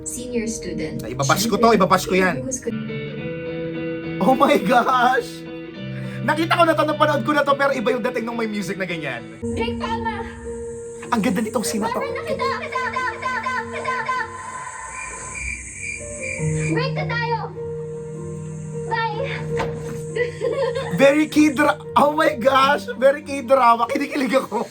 senior student. Ibabash ko to, ibabash ko yan. Oh my gosh! Nakita ko na to, napanood ko na to, pero iba yung dating ng may music na ganyan. Drake Palma! Ang ganda nitong scene na to. Break na tayo! Bye! Very K-drama. Oh my gosh! Very K-drama. Kinikilig ako.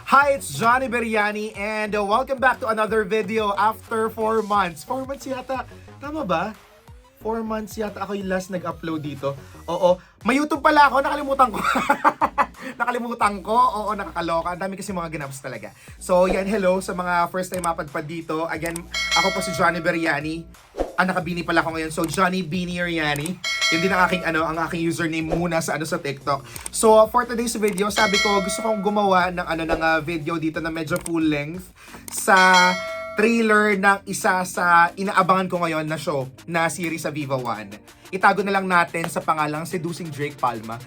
Hi, it's Johnny Beriani and welcome back to another video after 4 months. 4 months yata. Tama ba? 4 months yata ako yung last nag-upload dito. Oo. May YouTube pala ako. Nakalimutan ko. Oo, nakakaloka. Ang dami kasi mga ganaps talaga. So, yan. Hello sa mga first time mapadpad dito. Again, ako po si Johnny Beriani. Nakabini pala ako ngayon. So, Johnny Bini Riani. Yun din ang aking username muna sa TikTok. So, for today's video, sabi ko gusto kong gumawa ng video dito na medyo full length sa trailer ng isa sa inaabangan ko ngayon na show na series sa Viva One. Itago na lang natin sa pangalang Seducing Drake Palma.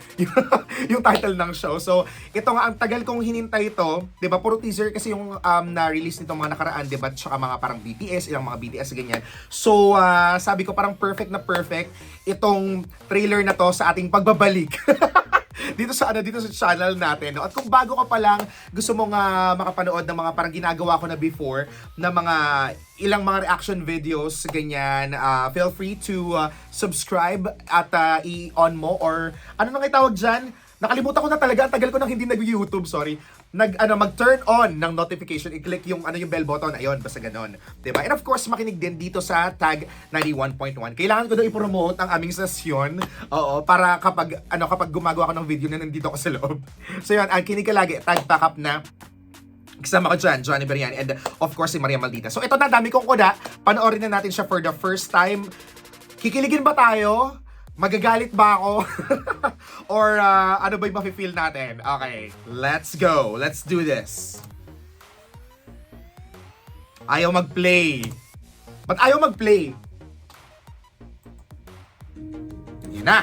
Yung title ng show. So, ito nga, ang tagal kong hinintay ito. Diba, puro teaser kasi yung na-release nito mga nakaraan, diba? Tsaka mga parang BTS, ilang mga BTS, ganyan. So, sabi ko parang perfect na perfect itong trailer na to sa ating pagbabalik. dito sa channel natin, no? At kung bago ka pa lang, gusto mong makapanood ng mga parang ginagawa ko na before na mga ilang mga reaction videos ganyan, feel free to subscribe at i-on mo or ano nang itawag diyan? Nakalimutan ko na talaga, ang tagal ko nang hindi nag-YouTube, sorry. Mag-turn on ng notification, i-click yung yung bell button, ayun, basta ganon. Diba? And of course, makinig din dito sa Tag 91.1. Kailangan ko daw i-promote ang aming sesyon, oo, para kapag gumagawa ko ng video na nandito ako sa loob. So yun, kinig ka lagi, Tag Backup na. Kasama ko dyan, Johnny Beriani, and of course si Maria Maldita. So ito na, dami kong kuda, panoorin na natin siya for the first time. Kikiligin ba tayo? Magagalit ba ako? Or ano ba yung mafe-feel natin? Okay, let's go. Let's do this. Ayaw mag-play. Ba't ayaw mag-play? Yun na.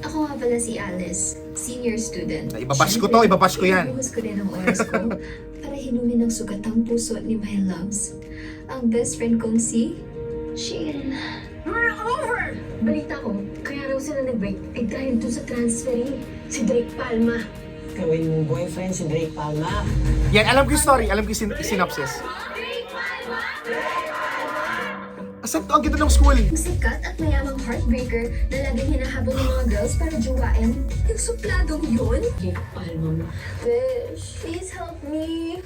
Ako nga pala si Alice, senior student. Ibabash ko to, ibabash ko yan. Ibuhos ko din ang oras ko para hinumin ang sugat ang puso ni my loves. Ang best friend kong si Shein. We're over! Balita ko, kaya raw sila nag-break ay dahil dun sa transfer si Drake Palma. Gawin mong boyfriend si Drake Palma. Yan, alam ko yung story, alam ko yung synopsis. Drake Palma! Asan to? Ang ganda ng school. Ang sikat at mayamang heartbreaker na laging hinahabol ng mga girls para jowain. Yung supladong yun? Drake Palma mo. Fish, please help me.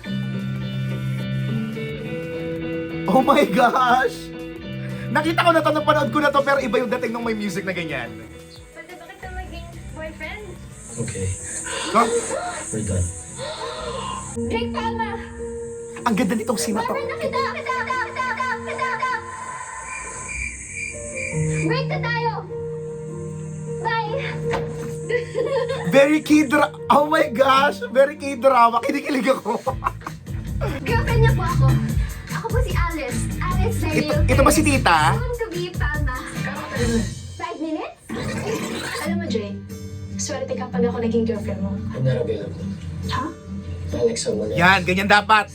Oh my gosh! Nakita ko na to, napanood ko na to, pero iba yung dating ng may music na ganyan. Pwede ba kita maging boyfriend? Okay, Huh? we're done. Drake Palma! Ang ganda nitong scene na to. Boyfriend na kita! Break na tayo! Bye! Very K-drama. Oh my gosh! Very K-drama. Kinikilig ako. Girlfriend niya po ako. Ako po si Alice. Alice Daryl. Ito ba si tita? Soon to be Palma. 5 minutes? Alam mo, Jay, swerte kapag ako naging girlfriend mo. I'm not available. Ha? I like someone else. Yan, ganyan dapat.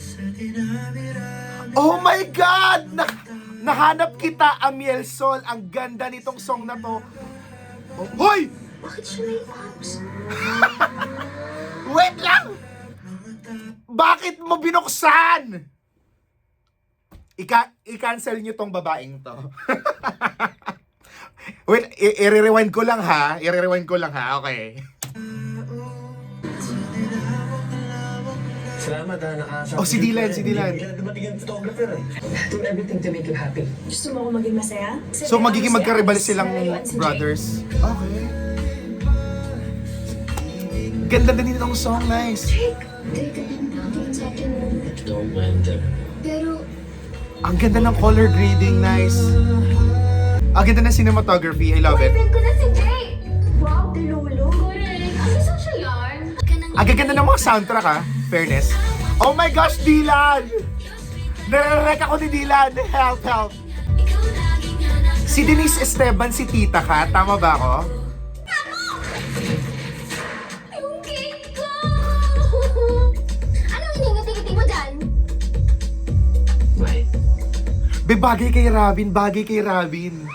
Oh my God! Nahanap kita, Amiel Sol. Ang ganda nitong song na to. Oh, hoy! Bakit siya may abs? Wait lang! Bakit mo binuksan? I-cancel nyo tong babaeng to. Wait, i-rewind ko lang ha. Okay. Salamat ha, nakasama. Oh, si Dylan, si Dylan. Hindi ka dumating yung photographer eh. Do everything to make you happy. Gusto mo ako maging masaya? So, magiging magkaribal silang Lalayuan si Jay. brothers. Okay. Ganda din itong song, nice. Teka lang natin sa akin. Don't mind them. Pero, Ang ganda ng color grading, nice. Ang ganda ng cinematography, I love it. boyfriend ko na si Jay! Wow, lolo. Correct. Ano sa siya yan? Ang ganda ng mga soundtrack, ha? Fairness. Oh my gosh, Dylan! Nare-rek ako ni Dylan. Help, help. Si Denise Esteban, si tita ka. Tama ba ako? Yung cake ko! Anong iningiti-ngiti mo dyan? Bye. Be, bagay kay Robin, bagay kay Robin.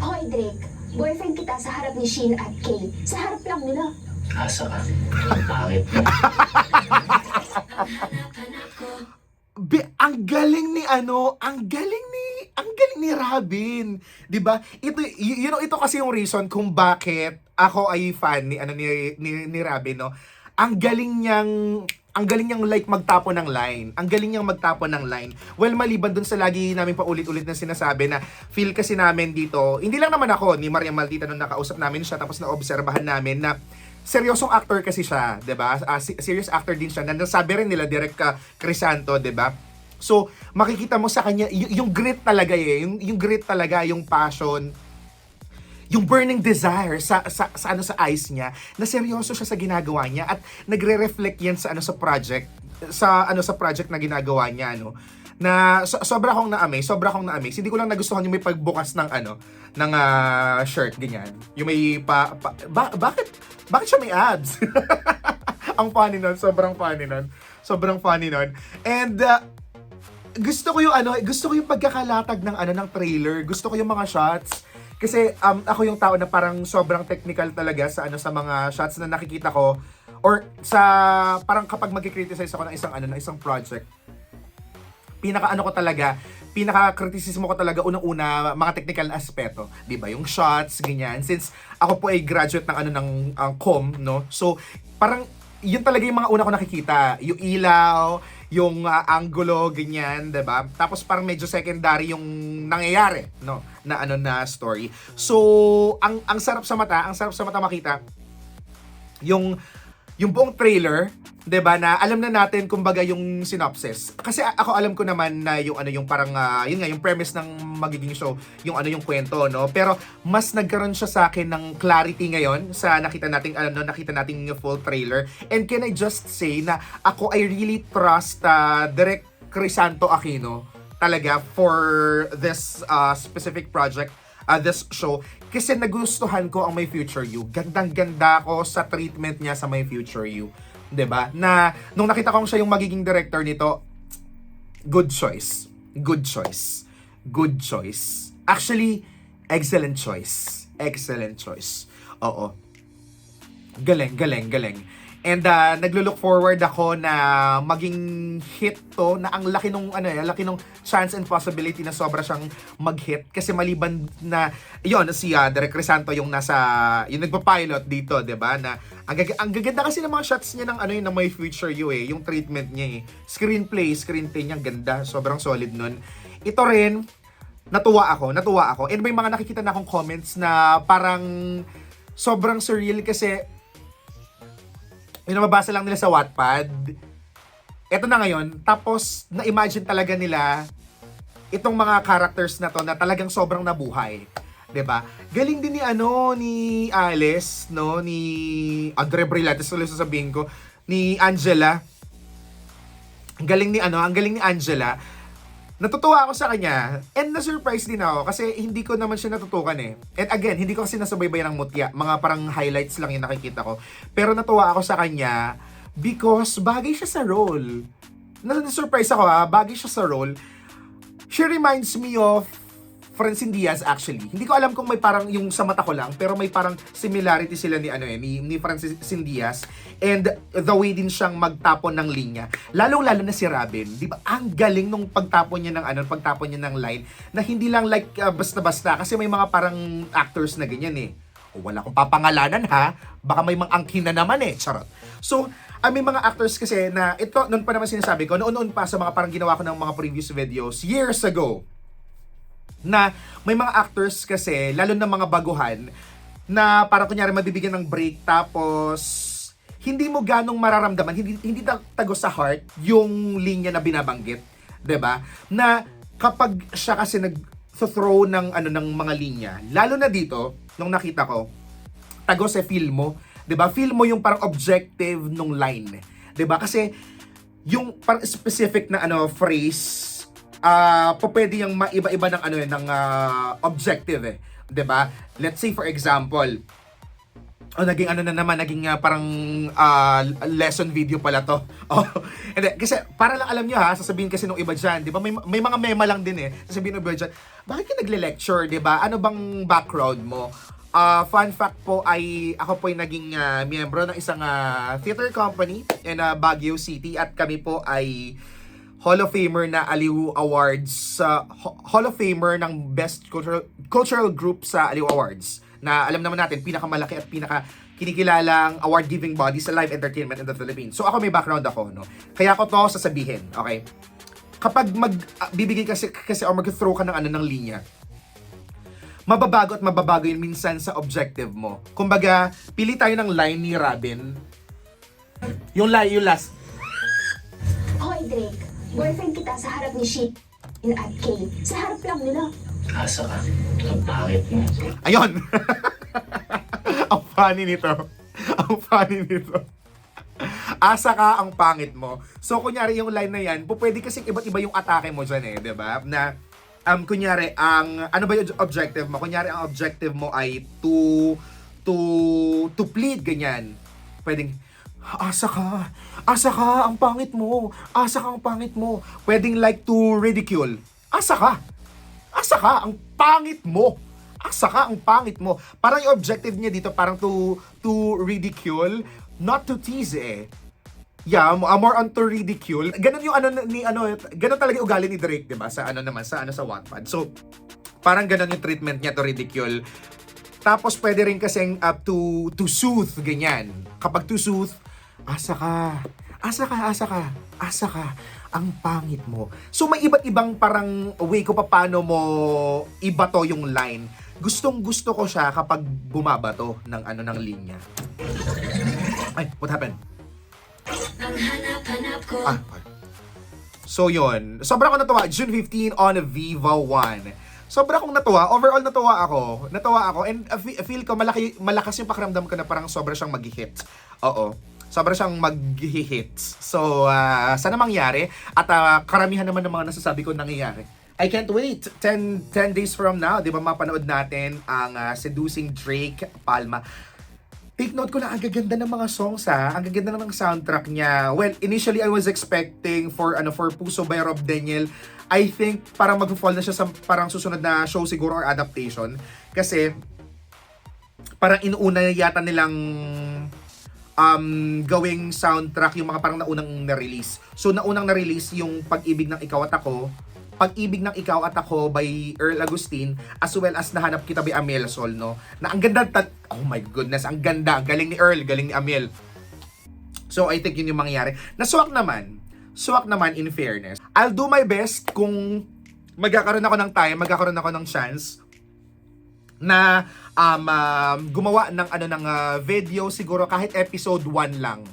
Hoy, Drake. Boyfriend kita sa harap ni Sheen at Kay. Sa harap lang nila. Asa ka. Ang pangit. Be, ang galing ni ang galing ni Robin, 'di ba? Ito ito kasi yung reason kung bakit ako ay fan ni ni Robin, no. Ang galing niyang like magtapo ng line. Ang galing niyang magtapo ng line. Well, maliban dun sa lagi namin paulit-ulit na sinasabi na feel kasi namin dito, hindi lang naman ako, ni Maria Maldita nung nakausap namin siya tapos naobserbahan namin na seryosong actor kasi siya, 'di ba? Serious actor din siya. Nasabi rin nila Direk Crisanto, 'di ba? So, makikita mo sa kanya yung grit talaga yung grit talaga, yung passion, yung burning desire sa eyes niya, na seryoso siya sa ginagawa niya at nagre-reflect yan sa sa project na ginagawa niya, no. Na sobra akong na-amaze. Hindi ko lang nagustuhan yung may pagbukas ng ng shirt ganyan. Yung may bakit siya may abs? Ang funny nun, sobrang funny nun. And gusto ko yung pagkakalatag ng trailer. Gusto ko yung mga shots. Kasi ako yung tao na parang sobrang technical talaga sa sa mga shots na nakikita ko, or sa parang kapag magki-criticize ako ng isang project. Pinaka-kritisismo ko talaga unang-una mga technical na aspeto, 'di ba? Yung shots, ganyan. Since ako po ay graduate ng comm, no. So, parang yun talaga yung mga una ko nakikita, yung ilaw, yung angulo, ganyan, 'di ba? Tapos parang medyo secondary yung nangyayari, no, na story. So, ang sarap sa mata makita yung buong trailer, 'di ba, na alam na natin kumbaga yung synopsis. Kasi ako alam ko naman na yung parang yun nga yung premise ng magiging show, yung yung kwento, no. Pero mas nagkaroon siya sa akin ng clarity ngayon sa nakita nating full trailer. And can I just say na ako I really trust Direk Crisanto Aquino talaga for this specific project, this show, kasi nagustuhan ko ang My Future You. Gandang-ganda ko sa treatment niya sa My Future You. 'Di ba? Na nung nakita ko siya yung magiging director nito, good choice. Actually, excellent choice. Oo. Galing. And naglo-look forward ako na maging hit to, na ang laki nung chance and possibility na sobra siyang mag-hit, kasi maliban na si Direk Crisanto yung nagpa-pilot dito, 'di ba? Na ang gaganda kasi ng mga shots niya ng My Future You yung treatment niya Screenplay niya ganda, sobrang solid nun. Ito rin natuwa ako. And may mga nakikita na akong comments na parang sobrang surreal kasi nababasa lang nila sa Wattpad. Eto na ngayon, tapos na-imagine talaga nila itong mga characters na to na talagang sobrang nabuhay. 'Di ba? Galing din ni Alice, no, ni Andre Brilates, sasabihin ko, ni Angela. Ang galing ni Angela. Natutuwa ako sa kanya, and na-surprise din ako kasi hindi ko naman siya natutukan And again, hindi ko kasi nasubaybayan ng mutya. Mga parang highlights lang yung nakikita ko. Pero natuwa ako sa kanya because bagay siya sa role. Na-surprise ako bagay siya sa role. She reminds me of Francine Diaz actually. Hindi ko alam kung may parang yung sa mata ko lang, pero may parang similarity sila ni Francine Diaz, and the way din siyang magtapon ng linya. Lalo na si Robin, 'di ba? Ang galing nung pagtapon niya ng line na hindi lang like basta-basta, kasi may mga parang actors na ganyan wala akong papangalanan Baka may mga angkin na naman eh, charot. So, may mga actors kasi na, ito, noon pa naman sinasabi ko, noon pa sa mga parang ginawa ko ng mga previous videos, years ago, na may mga actors kasi, lalo na mga baguhan, na parang kunyari mabibigyan ng break, tapos, hindi mo ganong mararamdaman, hindi tagos sa heart, yung linya na binabanggit, 'di ba? Na kapag siya kasi nag-throw ng ng mga linya, lalo na dito nung nakita ko, tagos feel mo, 'di ba? Feel mo yung parang objective nung line, 'di ba? Kasi yung parang specific na phrase, pwede yung maiba-iba ng ng objective 'di ba? Let's say for example, naging naging parang lesson video pala to. Hindi, kasi para lang alam nyo sasabihin kasi nung iba dyan, di ba, may mga mema lang din sasabihin ng iba dyan, bakit ka nagle-lecture, di ba? Ano bang background mo? Fun fact po ay, ako po ay naging miyembro ng isang theater company in Baguio City at kami po ay Hall of Famer na Aliw Awards, Hall of Famer ng Best Cultural Group sa Aliw Awards, na alam naman natin, pinakamalaki at kinikilalang award-giving body sa live entertainment in the Philippines. So ako may background ako, no? Kaya ko to sasabihin, okay? Kapag bibigay kasi o mag-throw ka ng linya, mababago at mababago yun minsan sa objective mo. Kumbaga, pili tayo ng line ni Robin. Yung last. Hoy, Drake. Boyfriend kita sa harap ni Shin at Kay. Sa harap lang nila. Asa ka. Ang pangit mo. Ayun! Ang funny nito. Ang funny nito. Asa ka, ang pangit mo. So, kunyari yung line na yan, pwede kasi iba't iba yung atake mo dyan di ba? Na, kunyari, ano ba yung objective mo? Kunyari, ang objective mo ay to plead, ganyan. Pwedeng, asa ka, ang pangit mo. Asa ka, ang pangit mo. Pwedeng like to ridicule. Asa ka, ang pangit mo. Asa ka, ang pangit mo. Parang yung objective niya dito, parang to ridicule, not to tease Yeah, more on to ridicule. Ganun yung ganun talaga yung ugali ni Drake, 'di ba? Sa sa Wattpad. So, parang ganun yung treatment niya to ridicule. Tapos pwede rin kasing to soothe, ganyan. Kapag to soothe, asa ka, ang pangit mo. So may iba't ibang parang way ko paano mo ibato yung line. Gustong-gusto ko siya kapag bumabato ng linya. Ay, what happened? So yun, sobra ko natuwa. June 15 on Viva 1. Sobra kong natuwa. Overall natuwa ako. And feel ko malakas yung pakiramdam ko na parang sobra siyang mag-hit. Oo. Sobra siyang mag-hits. So, sana mangyari. At karamihan naman ng mga nasasabi ko nangyayari. I can't wait. 10 days from now, di ba, mapanood natin ang Seducing Drake Palma. Take note ko na ang gaganda ng mga songs ang gaganda ng soundtrack niya. Well, initially I was expecting for Puso by Rob Daniel. I think parang mag-fall na siya sa parang susunod na show siguro or adaptation. Kasi parang inuuna yata nilang gawing soundtrack yung mga parang naunang na-release. So, naunang na-release yung Pag-ibig ng Ikaw at Ako by Earl Agustin, as well as Nahanap Kita by Amel Sol, no? Na ang ganda, oh my goodness, ang ganda. Galing ni Earl, galing ni Amel. So, I think yun yung mangyayari. Suwak naman in fairness. I'll do my best kung magkakaroon ako ng time, magkakaroon ako ng chance na gumawa ng video siguro kahit episode 1 lang.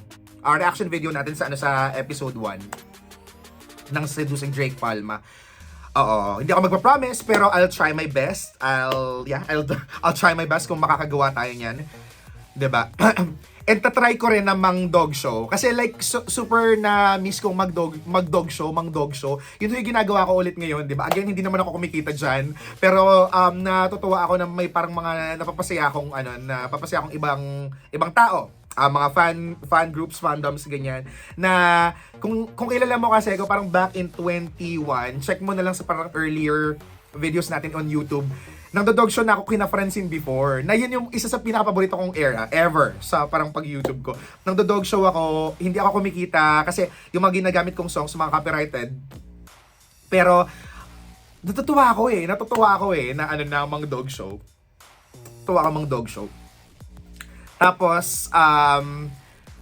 Reaction video natin sa episode 1 ng Seducing Drake Palma. Oo, hindi ako magpa-promise pero I'll try my best. I'll try my best kung makakagawa tayo niyan. 'Di ba? And tatry ko rin na mang dog show. Kasi like, super na miss kong mang dog show. Yun yung ginagawa ko ulit ngayon, di ba? Again, hindi naman ako kumikita dyan. Pero natutuwa ako na may parang mga napapasaya akong ibang tao. Mga fan groups, fandoms, ganyan. Na kung kilala mo kasi ako, parang back in 21, check mo na lang sa parang earlier videos natin on YouTube. Nang dog show na ako kina Francine before. Na yun yung isa sa pinaka-paborito kong era ever sa parang pag-YouTube ko. Nang dog show ako, hindi ako kumikita kasi yung mga ginagamit kong songs, mga copyrighted. Pero natutuwa ako na mang dog show. Tuwa ako mang dog show. Tapos,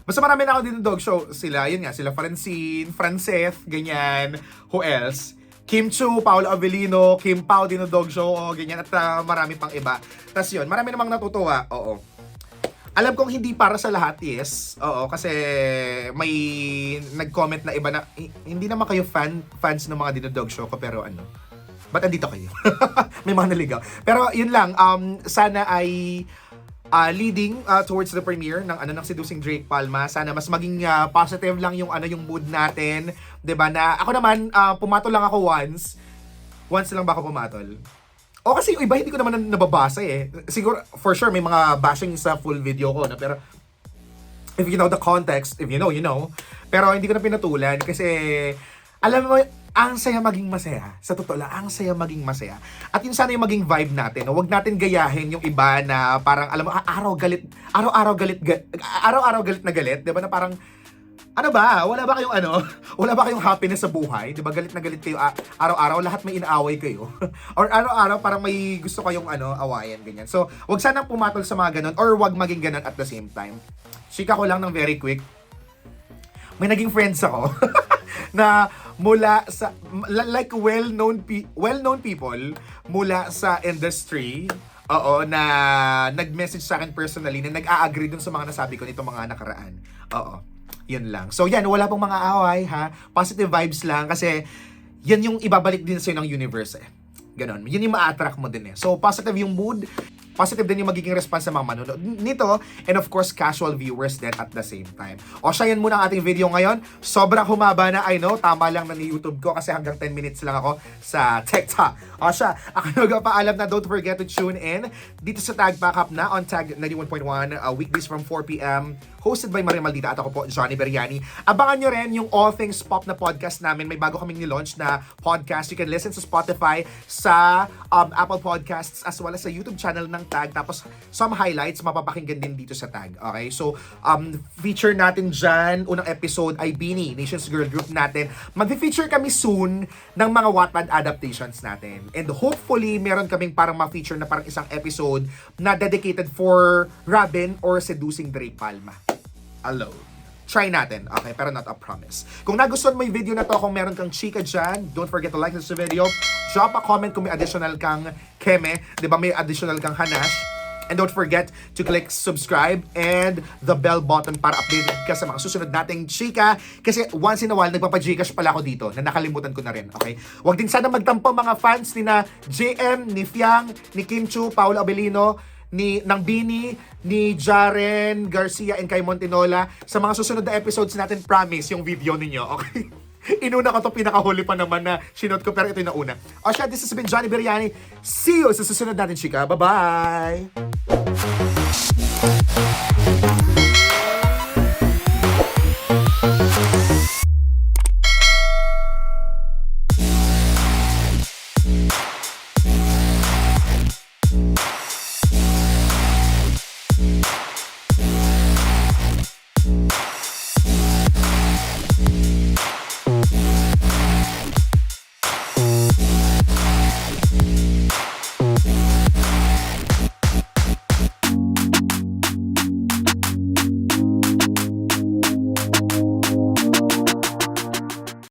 basta marami na ako din dog show. Sila, yun nga, sila Francine, Franceth, ganyan. Who else? Kim Chu, Paolo Avellino, Kim Pao din dog show, ganyan. At marami pang iba. Tapos yun, marami namang natutuwa. Oo. Alam kong hindi para sa lahat, yes. Oo, kasi may nag-comment na iba na, hindi naman kayo fans ng mga dinodog show ko, pero ano, ba't andito kayo? May mga naligaw. Pero yun lang, sana ay leading towards the premiere ng Seducing Drake Palma. Sana mas maging positive lang yung mood natin, 'di ba? Na ako naman pumatol lang ako once. Once lang ba ako pumatol? O kasi yung iba hindi ko naman nababasa eh. Siguro for sure may mga bashing sa full video ko na, pero if you know the context, if you know, you know. Pero hindi ko na pinatulan kasi alam mo, ang saya maging masaya. Sa totoo lang, ang saya maging masaya. At yun sana yung maging vibe natin. No? Huwag natin gayahin yung iba na parang, alam mo, araw-araw galit na galit. Diba na parang, ano ba? Wala ba kayong wala ba kayong happiness sa buhay? 'Di ba? Galit na galit kayo araw-araw, lahat may inaaway kayo. Or araw-araw parang may gusto kayong awayan ganyan. So, wag sanang pumatol sa mga ganun or wag maging ganun at the same time. Chika ko lang ng very quick. May naging friends ako na mula sa like well-known people mula sa industry. Oo, na nag-message sa akin personally na nag-a-agree dun sa mga nasabi ko nito mga nakaraan. Oo. Yun lang. So yan, wala pong mga away ha. Positive vibes lang kasi yan yung ibabalik din sa'yo ng universe eh. Ganon. Yun yung ma-attract mo din eh. So positive yung mood, positive din yung magiging response sa mga manonood nito, and of course, casual viewers din at the same time. O siya, yan muna ang ating video ngayon. Sobrang humaba na, I know. Tama lang na ni YouTube ko kasi hanggang 10 minutes lang ako sa TikTok. O siya, ako nagpapaalam na don't forget to tune in dito sa Tag Backup na on Tag 91.1 weekdays from 4 p.m. Hosted by Maria Maldita at ako po, Johnny Beriani. Abangan nyo rin yung All Things Pop na podcast namin. May bago kaming nilaunch na podcast. You can listen sa Spotify, sa Apple Podcasts, as well as sa YouTube channel ng Tag. Tapos, some highlights mapapakinggan din dito sa Tag. Okay? So, feature natin dyan. Unang episode ay Beanie, Nations Girl Group natin. Mag-feature kami soon ng mga Wattpad adaptations natin. And hopefully, meron kaming parang ma-feature na parang isang episode na dedicated for Robin or Seducing Drake Palma. Alone. Try natin, okay? Pero not a promise. Kung nagustuhan mo yung video na to, kung meron kang chika dyan, don't forget to like this video. Drop a comment kung may additional kang keme. Di ba may additional kang hanash? And don't forget to click subscribe and the bell button para updated ka sa mga susunod nating chika. Kasi once in a while, nagpapa-Gcash pala ako dito na nakalimutan ko na rin, okay? Huwag din sana magtampo mga fans ni na JM, ni Fiang, ni Kim Chu, Paolo Abellino, ng Bini, ni Jaren Garcia and kay Montinola. Sa mga susunod na episodes natin, promise yung video ninyo, okay? Inuna ko to, pinakahuli pa naman na sinot ko, pero ito yung nauna. O siya, this has been Johnny Beriani. See you sa susunod natin, chika. Bye-bye!